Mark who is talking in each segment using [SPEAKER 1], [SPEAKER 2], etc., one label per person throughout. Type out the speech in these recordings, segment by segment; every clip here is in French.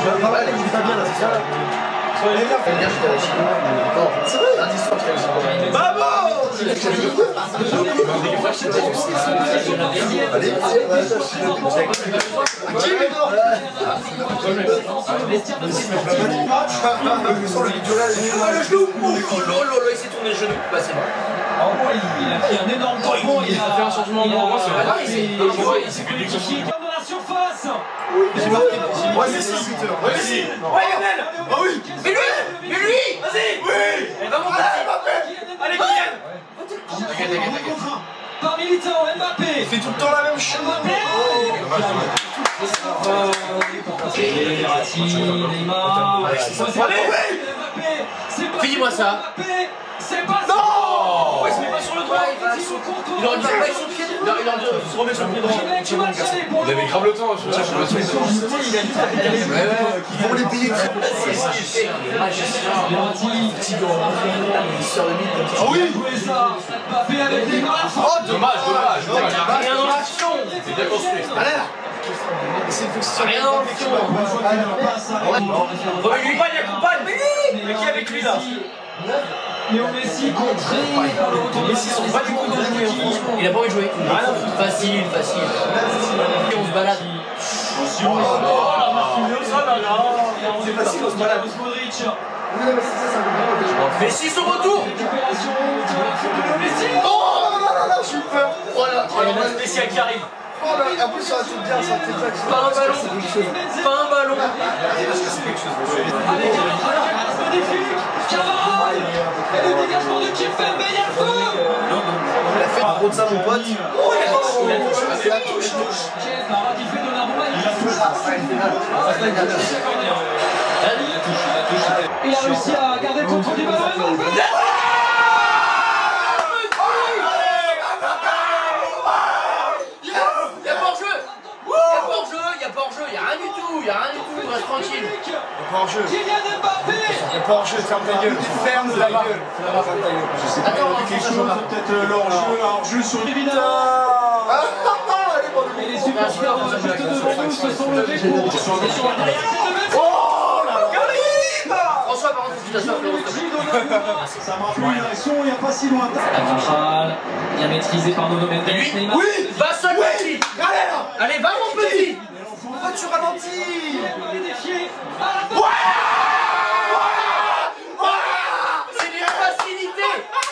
[SPEAKER 1] Allez, il va bien là, c'est ça. C'est vrai. Lundi soir, je t'avais bravo. Allez, le genou. Il s'est tourné le genou. Bah c'est bon.
[SPEAKER 2] En gros, il a pris un énorme tampon, il a fait un changement de moment, c'est vrai.
[SPEAKER 3] Il s'est fait liquifier.
[SPEAKER 2] Dans la surface.
[SPEAKER 1] J'ai marqué. Ouais, mais si.
[SPEAKER 2] Ouais, Lionel.
[SPEAKER 3] Ah oui.
[SPEAKER 2] Mais lui. Vas-y.
[SPEAKER 3] Oui.
[SPEAKER 2] Elle va monter. Allez, Kylian. Par Militao, Mbappé.
[SPEAKER 1] Il fait tout le temps la même chose.
[SPEAKER 2] Verratti, Neymar.
[SPEAKER 3] Finis-moi ça.
[SPEAKER 2] C'est pas ça.
[SPEAKER 3] Non.
[SPEAKER 2] Il se met pas sur le doigt.
[SPEAKER 3] Il aurait dû se mettre sur le pied. Il aurait dû se remettre sur le pied droit.
[SPEAKER 4] Il avait grave le temps sur ça.
[SPEAKER 1] Ils vont les payer.
[SPEAKER 3] Ah oui.
[SPEAKER 2] Mbappé avec des graphes.
[SPEAKER 1] Oh,
[SPEAKER 4] Dommage.
[SPEAKER 3] Rien dans l'action.
[SPEAKER 4] C'est bien construit.
[SPEAKER 3] Rien dans l'action. Remets-lui pas, il accompagne. Mais qui est avec lui là?
[SPEAKER 2] Léo Messi contré par le retour de
[SPEAKER 3] Messi sont pas du tout de jouer, franchement. Il a pas envie de jouer. Facile. Et on se balade.
[SPEAKER 1] C'est facile, on se balade.
[SPEAKER 3] Messi son retour.
[SPEAKER 2] Récupération de Messi.
[SPEAKER 1] Oh, j'ai eu peur.
[SPEAKER 3] Voilà. Messi qui arrive.
[SPEAKER 1] Oh là, en plus, ça va être bien, ça va être bien.
[SPEAKER 3] Pas un ballon. Pas un ballon.
[SPEAKER 2] Avec un magnifique. Cavara. Et le dégagement de Kimpembe, il y a le feu.
[SPEAKER 1] Il a fait un gros de ça, mon pote. Oh, c'est la touche.
[SPEAKER 2] Cavara qui fait de la Il a réussi à garder le contrôle du ballon.
[SPEAKER 3] Il y a rien du tout, reste tranquille.
[SPEAKER 1] Il n'y a pas en jeu.
[SPEAKER 2] Kylian Mbappé.
[SPEAKER 1] Il n'y a pas en jeu, ferme ta gueule. Ferme ta gueule.
[SPEAKER 3] Attends,
[SPEAKER 4] Peut-être l'enjeu sur
[SPEAKER 2] Évidemment.
[SPEAKER 1] Allez, bon,
[SPEAKER 2] Et les supporters juste devant nous se sont levés pour
[SPEAKER 3] François, par contre, faut que tu t'assoies.
[SPEAKER 4] Ça marche pas une action, il n'y a pas si loin.
[SPEAKER 2] Carvajal, bien maîtrisé par Nuno Mendes. Neymar.
[SPEAKER 1] Oui.
[SPEAKER 3] Va seul, petit. Allez, va mon petit.
[SPEAKER 1] Pourquoi tu ralentis?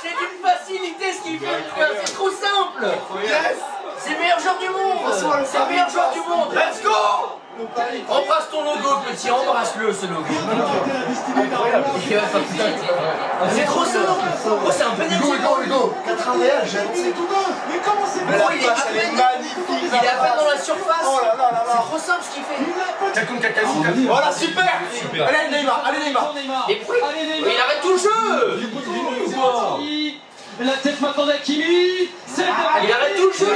[SPEAKER 3] C'est d'une facilité ce qu'il fait, c'est trop simple.
[SPEAKER 1] Yes.
[SPEAKER 3] C'est le meilleur joueur du monde. C'est le meilleur joueur du monde. Let's go. Embrasse ton logo, petit, embrasse-le ce logo. C'est trop simple. Oh, c'est un penalty.
[SPEAKER 1] Hugo, 4 réel, j'ai tout d'un. Mais comment c'est
[SPEAKER 3] Oh, il est à peine dans la surface.
[SPEAKER 1] Oh là là là
[SPEAKER 3] C'est
[SPEAKER 1] là.
[SPEAKER 3] trop simple ce qu'il fait.
[SPEAKER 1] Voilà, super. Allez, Neymar,
[SPEAKER 3] Mais pourquoi il arrête tout le jeu.
[SPEAKER 2] La tête maintenant d'Hakimi.
[SPEAKER 3] Il arrête tout le jeu.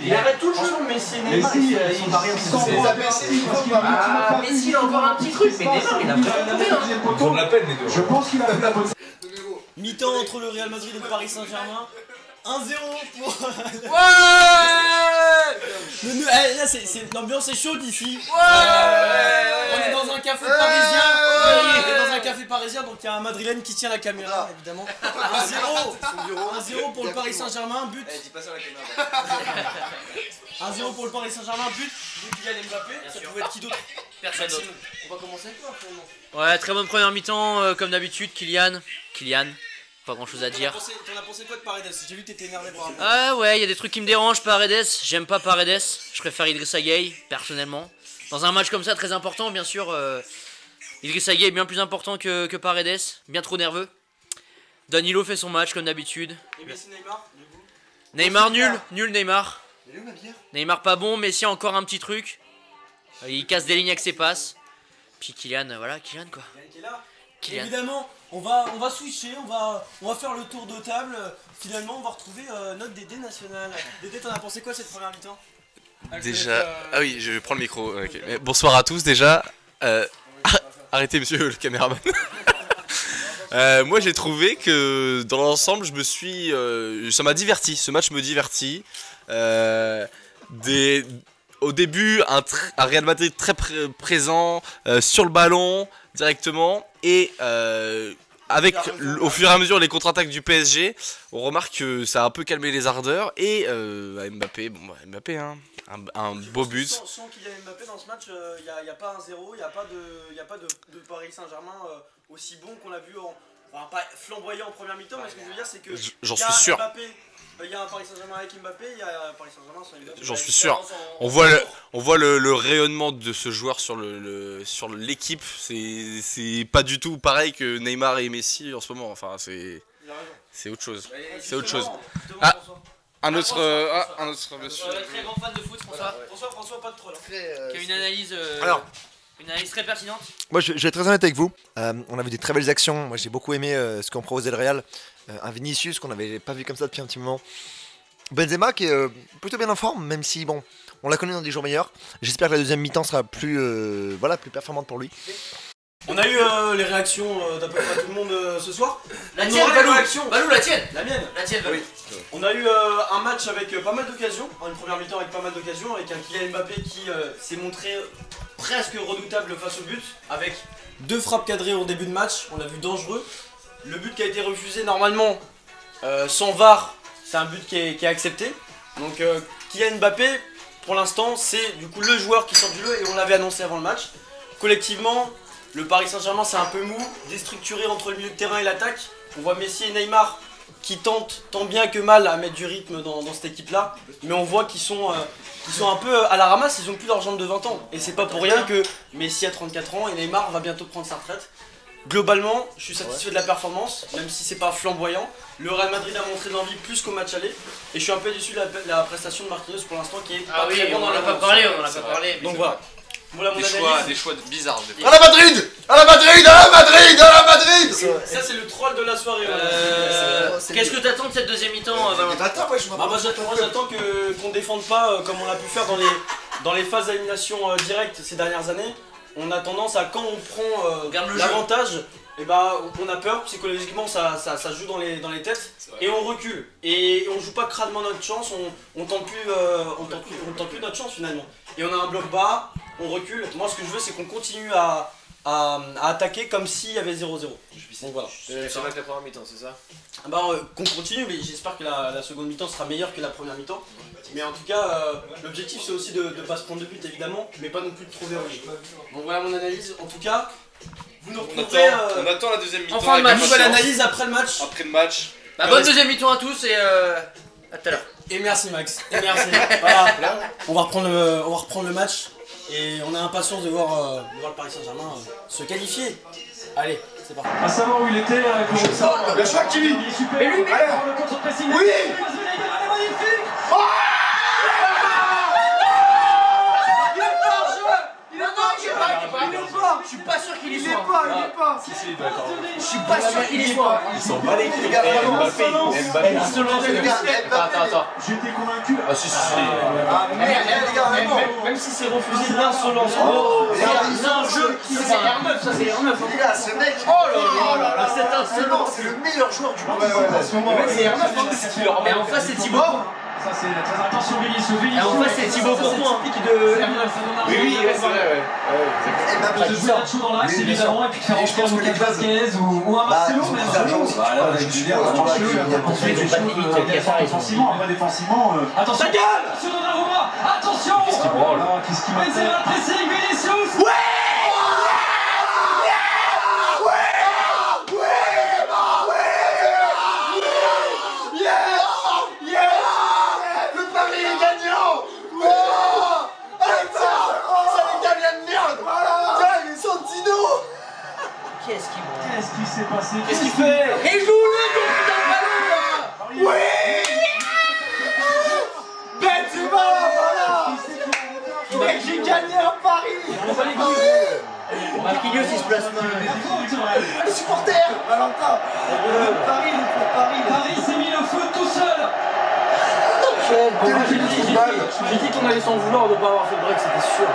[SPEAKER 3] Il arrête tout le jeu.
[SPEAKER 1] mais c'est Neymar, ils sont pas rien.
[SPEAKER 3] Ah, Messi, il a encore un petit truc, mais Neymar, il a vraiment fait.
[SPEAKER 4] Ils ont de la peine les deux.
[SPEAKER 1] Je pense qu'il a fait la bonne.
[SPEAKER 5] Mi-temps entre le Real Madrid et le Paris Saint-Germain. 1-0 pour... là, l'ambiance est chaude ici. On est dans un café parisien. On est dans un café parisien, donc il y a un Madrilène qui tient la caméra, évidemment. 1-0 pour le Paris Saint-Germain, but. 1-0 pour le Paris Saint-Germain, but de Kylian Mbappé. Ça pouvait être qui d'autre?
[SPEAKER 3] Personne d'autre.
[SPEAKER 5] On va commencer avec toi, finalement.
[SPEAKER 3] Ouais, très bonne première mi-temps, comme d'habitude, Kylian. Pas grand chose à dire.
[SPEAKER 5] T'en as pensé quoi de Paredes? J'ai vu que t'étais énervé par rapport.
[SPEAKER 3] Ah ouais, il y a des trucs qui me dérangent, Paredes. J'aime pas Paredes. Je préfère Idrissa Gueye, personnellement. Dans un match comme ça, très important, bien sûr. Idrissa Gueye est bien plus important que Paredes. Bien trop nerveux. Danilo fait son match, comme d'habitude.
[SPEAKER 5] Et Messi, Neymar, du coup.
[SPEAKER 3] Neymar nul Neymar. Neymar pas bon, Messi encore un petit truc. Il casse des lignes avec ses passes. Puis Kylian, voilà, Kylian quoi.
[SPEAKER 5] Kylian. Évidemment, on va switcher, on va faire le tour de table. Finalement, on va retrouver notre Dédé national. Dédé, t'en as pensé quoi cette première mi-temps?
[SPEAKER 6] Déjà, ah oui, je prends le micro. Okay. Bonsoir à tous déjà. Arrêtez monsieur le caméraman. Moi j'ai trouvé que dans l'ensemble ça m'a diverti, ce match me divertit. au début, un Real Madrid très présent, sur le ballon, directement, et avec au fur et à mesure les contre-attaques du PSG, on remarque que ça a un peu calmé les ardeurs, et Mbappé, bon, Mbappé, hein, un beau but.
[SPEAKER 5] Sans qu'il y ait Mbappé dans ce match, il n'y a pas un 0, il n'y a pas de Paris Saint-Germain aussi bon qu'on l'a vu enfin, pas flamboyant en première mi-temps, mais ce que je veux dire, c'est que
[SPEAKER 6] j'en suis sûr.
[SPEAKER 5] Il y a un Paris Saint-Germain avec Mbappé, il y a un Paris Saint-Germain sans Mbappé.
[SPEAKER 6] J'en suis sûr. On voit le rayonnement de ce joueur sur l'équipe. C'est pas du tout pareil que Neymar et Messi en ce moment. Enfin, c'est autre chose. C'est autre chose. Ah, un autre monsieur.
[SPEAKER 3] Très grand fan de foot,
[SPEAKER 5] François, pas de troll.
[SPEAKER 3] Qui a une analyse. Une analyse très pertinente.
[SPEAKER 1] Moi je vais être très honnête avec vous, on a vu des très belles actions, moi j'ai beaucoup aimé ce qu'ont proposé le Real, un Vinicius qu'on n'avait pas vu comme ça depuis un petit moment, Benzema qui est plutôt bien en forme, même si bon, on l'a connu dans des jours meilleurs, j'espère que la deuxième mi-temps sera plus performante pour lui.
[SPEAKER 5] On a eu les réactions d'à peu près tout le monde ce soir.
[SPEAKER 3] La tienne, Valou, la tienne.
[SPEAKER 5] La mienne.
[SPEAKER 3] La tienne, Valou.
[SPEAKER 5] Oui. On a eu un match avec pas mal d'occasions, une première mi-temps avec pas mal d'occasions, avec un Kylian Mbappé qui s'est montré presque redoutable face au but, avec 2 frappes cadrées au début de match, on l'a vu dangereux. Le but qui a été refusé normalement sans VAR, c'est un but qui est accepté. Donc Kylian Mbappé, pour l'instant, c'est du coup le joueur qui sort du lot et on l'avait annoncé avant le match. Collectivement, le Paris Saint-Germain c'est un peu mou, déstructuré entre le milieu de terrain et l'attaque. On voit Messi et Neymar qui tentent tant bien que mal à mettre du rythme dans cette équipe-là, mais on voit qu'ils sont un peu à la ramasse, ils ont plus leur jambe de 20 ans. Et c'est pas pour rien que Messi a 34 ans et Neymar va bientôt prendre sa retraite. Globalement, je suis satisfait de la performance, même si c'est pas flamboyant. Le Real Madrid a montré de l'envie plus qu'au match aller. Et je suis un peu déçu de la prestation de Marquinhos pour l'instant qui est pas très bon dans la
[SPEAKER 3] parlé.
[SPEAKER 5] Donc voilà. Voilà mon analyse.
[SPEAKER 6] Des choix bizarres.
[SPEAKER 1] À la Madrid, à la Madrid, à la Madrid, à la Madrid.
[SPEAKER 5] Ça c'est le troll de la soirée.
[SPEAKER 3] Qu'est-ce que t'attends de cette deuxième mi-temps, Valentin?
[SPEAKER 5] J'attends qu'on défende pas comme on l'a pu faire dans les phases d'élimination directe ces dernières années. On a tendance à, quand on prend l'avantage, et on a peur, psychologiquement ça joue dans les têtes, et on recule. Et on joue pas crânement notre chance, on tente plus notre chance finalement. Et on a un bloc bas, on recule. Moi ce que je veux c'est qu'on continue à attaquer comme s'il y avait 0-0. Donc voilà.
[SPEAKER 2] C'est vrai que la première mi-temps, c'est ça?
[SPEAKER 5] Qu'on continue, mais j'espère que la seconde mi-temps sera meilleure que la première mi-temps. Mais en tout cas, l'objectif c'est aussi de ne pas se prendre de but évidemment, mais pas non plus de trop verrouiller. Donc voilà mon analyse. En tout cas, vous nous retrouverez.
[SPEAKER 6] On attend la deuxième mi-temps.
[SPEAKER 3] Enfin,
[SPEAKER 5] Une nouvelle analyse après le match.
[SPEAKER 6] Après le match.
[SPEAKER 3] Bonne deuxième mi-temps à tous et à tout à l'heure.
[SPEAKER 5] Et merci Max. Et merci. Voilà. On va reprendre le match. Et on a impatience de voir le Paris Saint-Germain se qualifier. Allez, c'est parti.
[SPEAKER 4] À savoir où il était avec le ça.
[SPEAKER 1] Le choix qui vit.
[SPEAKER 4] Mais lui, le contre-pressing. Oui.
[SPEAKER 3] Je suis pas sûr qu'il y soit.
[SPEAKER 1] Il est pas.
[SPEAKER 4] Si, d'accord.
[SPEAKER 3] Je suis pas sûr qu'il y soit.
[SPEAKER 4] Ils sont pas les gars. Mbappé. Attends. J'étais convaincu. Ah si.
[SPEAKER 5] Même si c'est refusé d'insolence. C'est un jeu qui c'est R9, ça c'est R9.
[SPEAKER 1] Les gars, ce mec.
[SPEAKER 3] Oh là là, c'est insolent.
[SPEAKER 1] C'est le meilleur joueur du monde.
[SPEAKER 4] À ce moment.
[SPEAKER 3] C'est R9. Mais en face c'est Thibaut.
[SPEAKER 4] Ça c'est très attention Vinicius.
[SPEAKER 3] Et en face c'est Thibaut Courtois.
[SPEAKER 5] Pique de R9.
[SPEAKER 4] Oui, c'est vrai,
[SPEAKER 1] Mbappé.
[SPEAKER 4] De jouer là chaud dans l'axe évidemment et puis faire entrer un Lucas Vazquez ou un Marcelo même. Voilà, avec Julien, ensuite une bonne limite offensivement, après défensivement. Attention. Ta gueule sur Donnarumma. Attention. Qu'est-ce qui branle? Qu'est-ce qui m'appelle? Benzema pressing Vinicius. Ouais. Qu'est-ce qui s'est passé?
[SPEAKER 5] Qu'est-ce qu'il fait?
[SPEAKER 3] Et joue-le ton putain de ballon là.
[SPEAKER 1] Oui. Benzema, voilà. Mec, j'ai gagné à Paris.
[SPEAKER 3] Marquinhos il se place mal.
[SPEAKER 1] Les supporters, Valentin. Paris, pour Paris.
[SPEAKER 4] Paris s'est mis le foot tout seul.
[SPEAKER 5] J'ai dit qu'on allait s'en vouloir de ne pas avoir fait le break, c'était sûr.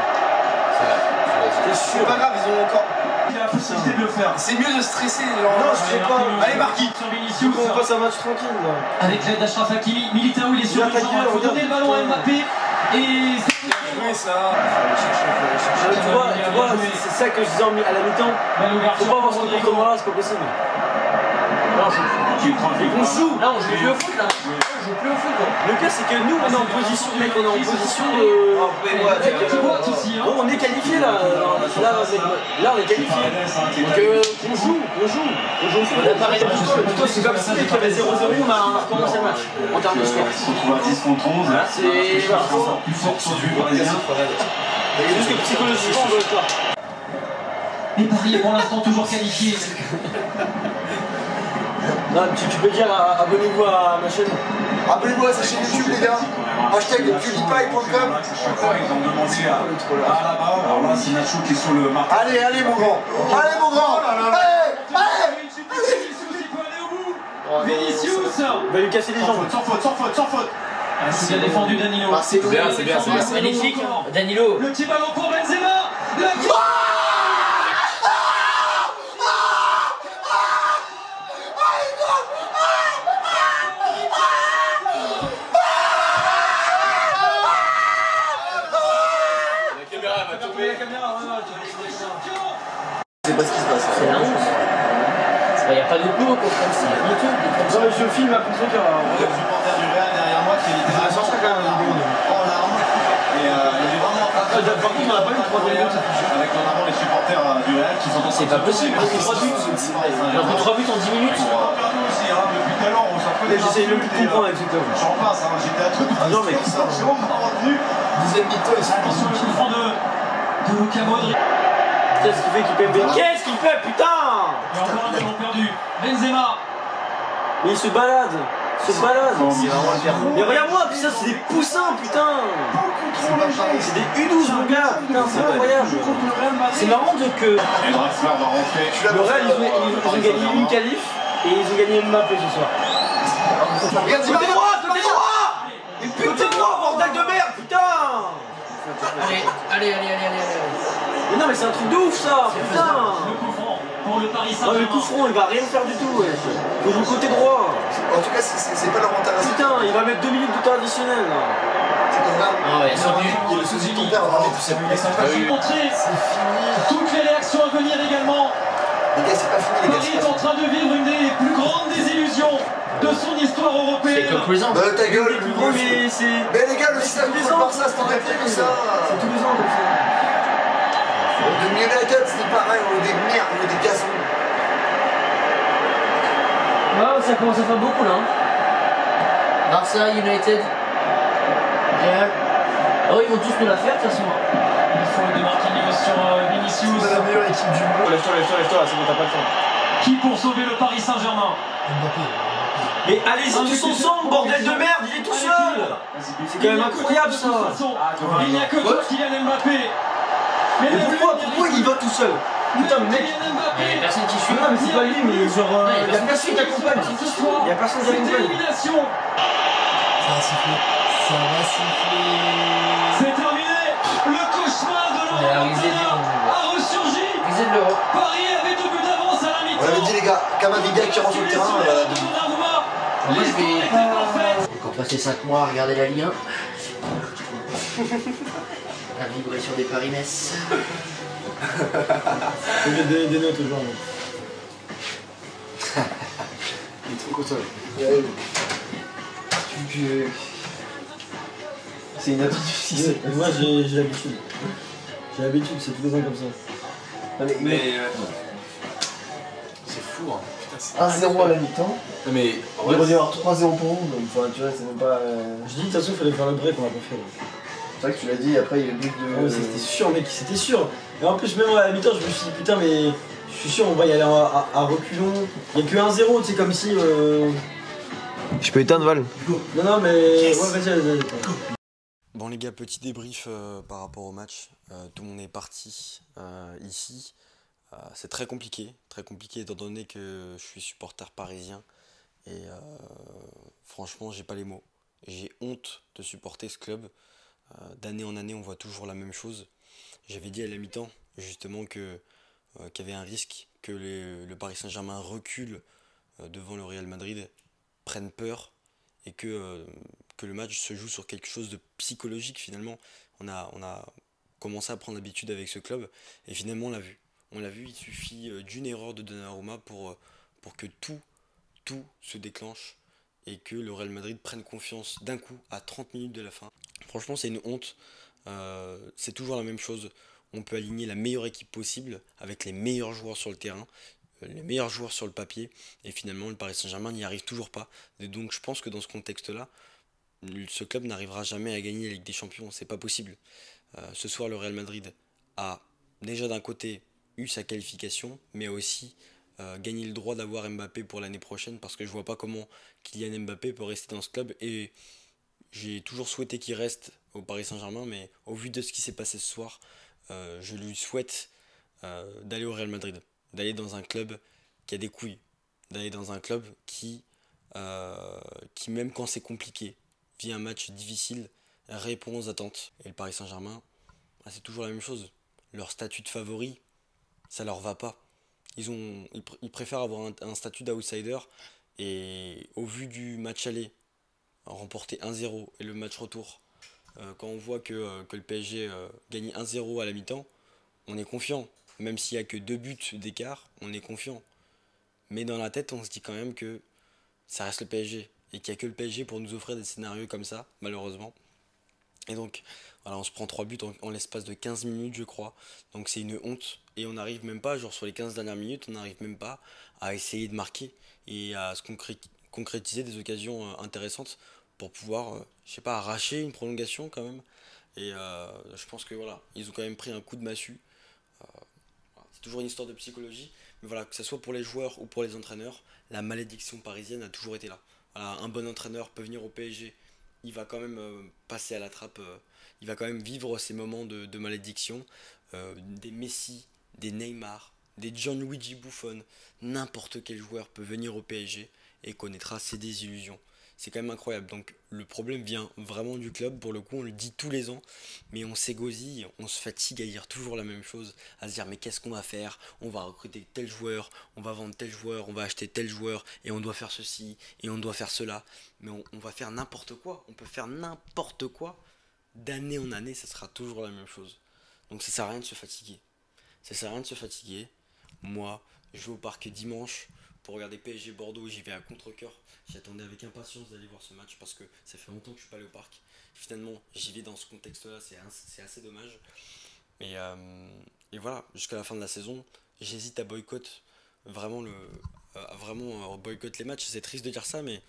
[SPEAKER 5] C'était sûr.
[SPEAKER 1] C'est pas grave, ils ont encore.
[SPEAKER 4] Il a la possibilité de le faire.
[SPEAKER 1] C'est mieux de stresser. Non, je sais pas. Allez, Marquis.
[SPEAKER 4] Sur Vinicius.
[SPEAKER 5] On passe un match tranquille.
[SPEAKER 4] Avec l'aide d'Achraf Hakimi. Militao, il est sur le champ. Il faut donner le ballon à Mbappé. Et vitesse là.
[SPEAKER 5] Tu vois, c'est ça que je disais à la mi-temps. Faut pas avoir ce comportement-là, c'est pas possible. On joue.
[SPEAKER 3] Là, on joue plus au foot, là. On joue plus au foot, quoi.
[SPEAKER 5] Le pire, c'est que nous, on est en position, mec, on est en position de. Bon, on est qualifié là. Là, on est qualifié. Donc, on joue. On joue. Plutôt, c'est comme si, qu'il y avait 0-0, on a recommencé le match. En termes de score.
[SPEAKER 4] On se retrouve à 10 contre 11.
[SPEAKER 5] C'est.
[SPEAKER 4] Plus fort sur du Parisien.
[SPEAKER 5] Il y a juste que psychologiquement, on doit être là.
[SPEAKER 2] Et Paris est pour l'instant toujours qualifié.
[SPEAKER 5] Non, tu peux dire abonnez-vous à ma chaîne.
[SPEAKER 1] Abonnez-vous à sa chaîne YouTube, les gars. Hashtag PewDiePie.com.
[SPEAKER 4] Ils ont demandé à là-bas. Alors là, c'est Nacho qui est sur le marquage.
[SPEAKER 1] Allez, mon grand. Allez, mon grand. Allez.
[SPEAKER 2] Vinicius.
[SPEAKER 5] Il va lui casser les jambes.
[SPEAKER 4] Sans faute.
[SPEAKER 2] C'est bien défendu Danilo.
[SPEAKER 3] C'est bien, c'est magnifique. Danilo.
[SPEAKER 2] Le petit ballon pour Benzema.
[SPEAKER 1] C'est pas ce qui se passe.
[SPEAKER 3] C'est la honte. Il n'y a pas de coup, quoi, comme ça.
[SPEAKER 5] Non, mais je filme à contre cœur.
[SPEAKER 4] Le supporter du Real derrière moi qui est littéralement en larmes. Et il est vraiment en train de.
[SPEAKER 5] Par contre, on n'a pas eu 3 minutes.
[SPEAKER 4] Avec notamment les supporters du Real qui sont en train de.
[SPEAKER 3] C'est pas possible, il a 3 buts. Il a 3 buts en 10 minutes.
[SPEAKER 4] On a perdu aussi, depuis tout à l'heure, on s'en fait.
[SPEAKER 5] J'essaye même plus de comprendre avec ce club.
[SPEAKER 4] J'en passe, j'étais à tout.
[SPEAKER 5] Non, mais.
[SPEAKER 4] Jérôme m'a retenu.
[SPEAKER 1] Deuxième mi-temps, ils sont
[SPEAKER 2] Attention le coup franc de Luka Modric.
[SPEAKER 5] Qu'est-ce qu'il fait Qu'est-ce qu'il fait, putain?
[SPEAKER 2] Et encore un ballon perdu. Benzema.
[SPEAKER 5] Mais il se balade. Mais regarde-moi, putain, c'est des poussins, putain. C'est des U12, mon gars. Putain, c'est incroyable. C'est marrant que
[SPEAKER 4] Et Draxler va rentrer.
[SPEAKER 5] le Real, ils ont gagné une qualif et ils ont gagné Mbappé ce soir.
[SPEAKER 1] Regarde,
[SPEAKER 5] Côté droit. Mais putain de droit, bordel de merde, putain.
[SPEAKER 3] Allez.
[SPEAKER 5] Mais non, mais c'est un truc de ouf, ça. Putain.
[SPEAKER 2] Le coup franc pour le Paris
[SPEAKER 5] Non, le coup
[SPEAKER 2] Saint-Germain.
[SPEAKER 5] franc, il va rien faire du tout. Ouais. Faut jouer côté droit.
[SPEAKER 1] En tout cas, c'est pas leur intérêt.
[SPEAKER 5] Putain, il va mettre 2 minutes de temps additionnel là.
[SPEAKER 1] C'est pas grave.
[SPEAKER 3] Ah ouais, sans but.
[SPEAKER 1] Il est le souci de ton père, on va mettre tout ça.
[SPEAKER 2] Et ça va montrer toutes les réactions à venir également.
[SPEAKER 1] Les gars, c'est pas fini, les gars.
[SPEAKER 2] Paris est en train de vivre une des plus grandes désillusions de son histoire
[SPEAKER 3] C'est
[SPEAKER 2] européenne.
[SPEAKER 3] comme tous les ans.
[SPEAKER 1] Bah, ta gueule,
[SPEAKER 5] Plus gros, mais c'est.
[SPEAKER 1] Mais les gars, le système
[SPEAKER 5] tous les
[SPEAKER 1] du
[SPEAKER 5] ans.
[SPEAKER 1] Barça, c'était pas ça.
[SPEAKER 5] C'est tous les ans comme ça.
[SPEAKER 1] Le United, c'était pareil, on est des merdes, on est des cassons.
[SPEAKER 3] Ouais, ça commence à faire beaucoup là. Barça, United, Real. Oh, ils vont tous nous la faire de toute façon.
[SPEAKER 2] Il faut de Marquinhos sur Vinicius.
[SPEAKER 1] C'est la meilleure équipe du monde.
[SPEAKER 5] Lève-toi, c'est bon, t'as pas le temps.
[SPEAKER 2] Qui pour sauver le Paris Saint-Germain?
[SPEAKER 5] Mais allez-y tous ensemble, bordel de merde, il est tout seul. C'est quand même incroyable ça.
[SPEAKER 2] Il n'y a que toi, Kylian Mbappé.
[SPEAKER 5] Mais pourquoi il va tout seul? Putain, mec.
[SPEAKER 2] Kylian Mbappé.
[SPEAKER 3] Il y a personne qui suit.
[SPEAKER 5] Non, mais c'est pas lui, mais genre. Il y a personne qui accompagne.
[SPEAKER 2] Ce soir,
[SPEAKER 5] Il y a personne qui
[SPEAKER 2] cette
[SPEAKER 5] accompagne.
[SPEAKER 2] élimination,
[SPEAKER 1] Ça va siffler.
[SPEAKER 2] c'est terminé. Le cauchemar de
[SPEAKER 3] Ouais,
[SPEAKER 2] Laurent
[SPEAKER 3] Rizet,
[SPEAKER 2] Montana a ressurgi.
[SPEAKER 3] Visez de l'Europe.
[SPEAKER 2] Paris avait 2 buts d'avance à la mi-temps.
[SPEAKER 1] On avait dit, les gars, Kamavinga qui rentre sur le terrain.
[SPEAKER 3] Moi, je vais. Quand passer 5 mois à regarder la Ligue 1, à vibrer sur des Paris-Metz.
[SPEAKER 5] Faut mettre des notes aux gens.
[SPEAKER 1] Il est trop content. C'est inattendu.
[SPEAKER 5] Moi j'ai l'habitude. J'ai l'habitude, c'est tous les ans comme ça.
[SPEAKER 6] C'est fou, hein. Putain,
[SPEAKER 1] 1-0 à la mi-temps.
[SPEAKER 6] mais
[SPEAKER 1] Il va y avoir 3-0 pour nous, donc enfin, tu vois, c'est même pas.
[SPEAKER 5] Je dis de toute façon, il fallait faire le break, on l'a pas fait.
[SPEAKER 1] C'est vrai que tu l'as dit, après il y a le but de.
[SPEAKER 5] Ouais, c'était sûr, mec, c'était sûr. Et en plus, même à la mi-temps, je me suis dit, putain, mais je suis sûr, on va y aller à reculons. Il n'y a que 1-0, c'est comme si.
[SPEAKER 1] Je peux éteindre Val.
[SPEAKER 5] Non, mais. Ouais, vas-y.
[SPEAKER 7] Bon les gars, petit débrief par rapport au match. Tout le monde est parti ici. C'est très compliqué étant donné que je suis supporter parisien. Et franchement, j'ai pas les mots. J'ai honte de supporter ce club. D'année en année, on voit toujours la même chose. J'avais dit à la mi-temps, justement, qu'il y avait un risque que le Paris Saint-Germain recule devant le Real Madrid, prenne peur, et que que le match se joue sur quelque chose de psychologique finalement. On a commencé à prendre l'habitude avec ce club et finalement on l'a vu. On l'a vu, il suffit d'une erreur de Donnarumma pour que tout se déclenche et que le Real Madrid prenne confiance d'un coup à 30 minutes de la fin. Franchement, c'est une honte. C'est toujours la même chose. On peut aligner la meilleure équipe possible avec les meilleurs joueurs sur le terrain, les meilleurs joueurs sur le papier, et finalement le Paris Saint-Germain n'y arrive toujours pas. Et donc je pense que dans ce contexte-là, ce club n'arrivera jamais à gagner la Ligue des Champions, c'est pas possible. Ce soir, le Real Madrid a déjà d'un côté eu sa qualification, mais aussi gagné le droit d'avoir Mbappé pour l'année prochaine, parce que je vois pas comment Kylian Mbappé peut rester dans ce club, et j'ai toujours souhaité qu'il reste au Paris Saint-Germain, mais au vu de ce qui s'est passé ce soir, je lui souhaite d'aller au Real Madrid, d'aller dans un club qui a des couilles, d'aller dans un club qui même quand c'est compliqué, vit un match difficile, répond aux attentes. Et le Paris Saint-Germain, c'est toujours la même chose. Leur statut de favori, ça leur va pas. Ils préfèrent avoir un statut d'outsider, et au vu du match aller, remporter 1-0 et le match retour, quand on voit que le PSG gagne 1-0 à la mi-temps, on est confiant. Même s'il n'y a que 2 buts d'écart, on est confiant. Mais dans la tête, on se dit quand même que ça reste le PSG. Et qu'il n'y a que le PSG pour nous offrir des scénarios comme ça, malheureusement. Et donc, voilà, on se prend 3 buts en l'espace de 15 minutes, je crois. Donc c'est une honte. Et on n'arrive même pas, genre sur les 15 dernières minutes, on n'arrive même pas à essayer de marquer et à se concrétiser des occasions intéressantes pour pouvoir, je sais pas, arracher une prolongation quand même. Et je pense que voilà, ils ont quand même pris un coup de massue. C'est toujours une histoire de psychologie. Mais voilà, que ce soit pour les joueurs ou pour les entraîneurs, la malédiction parisienne a toujours été là. Voilà, un bon entraîneur peut venir au PSG, il va quand même passer à la trappe, il va quand même vivre ces moments de malédiction. Des Messi, des Neymar, des Gianluigi Buffon, n'importe quel joueur peut venir au PSG et connaîtra ses désillusions. C'est quand même incroyable. Donc le problème vient vraiment du club. Pour le coup, on le dit tous les ans, mais on s'égosille, on se fatigue à dire toujours la même chose, à se dire mais qu'est-ce qu'on va faire? On va recruter tel joueur, on va vendre tel joueur, on va acheter tel joueur, et on doit faire ceci, et on doit faire cela. Mais on va faire n'importe quoi, on peut faire n'importe quoi. D'année en année, ça sera toujours la même chose. Donc ça sert à rien de se fatiguer. Ça sert à rien de se fatiguer. Moi, je vais au parc dimanche pour regarder PSG Bordeaux, j'y vais à contre-cœur. J'attendais avec impatience d'aller voir ce match parce que ça fait longtemps que je suis pas allé au parc. Finalement, j'y vais dans ce contexte-là, c'est assez dommage. Et voilà, jusqu'à la fin de la saison, j'hésite à vraiment boycotter les matchs. C'est triste de dire ça, mais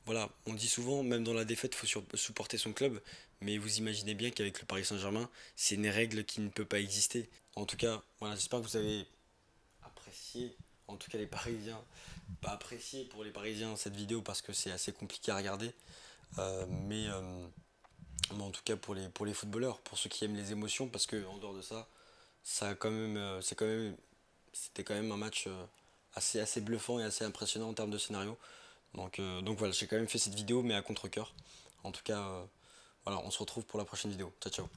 [SPEAKER 7] voilà, on dit souvent, même dans la défaite, il faut supporter son club. Mais vous imaginez bien qu'avec le Paris Saint-Germain, c'est une règle qui ne peut pas exister. En tout cas, voilà, j'espère que vous avez apprécié, en tout cas les Parisiens, pas apprécié pour les Parisiens cette vidéo parce que c'est assez compliqué à regarder. Mais en tout cas pour les footballeurs, pour ceux qui aiment les émotions, parce que en dehors de ça, c'était quand même un match assez bluffant et assez impressionnant en termes de scénario. Donc voilà, j'ai quand même fait cette vidéo, mais à contre-cœur. En tout cas, voilà, on se retrouve pour la prochaine vidéo. Ciao, ciao.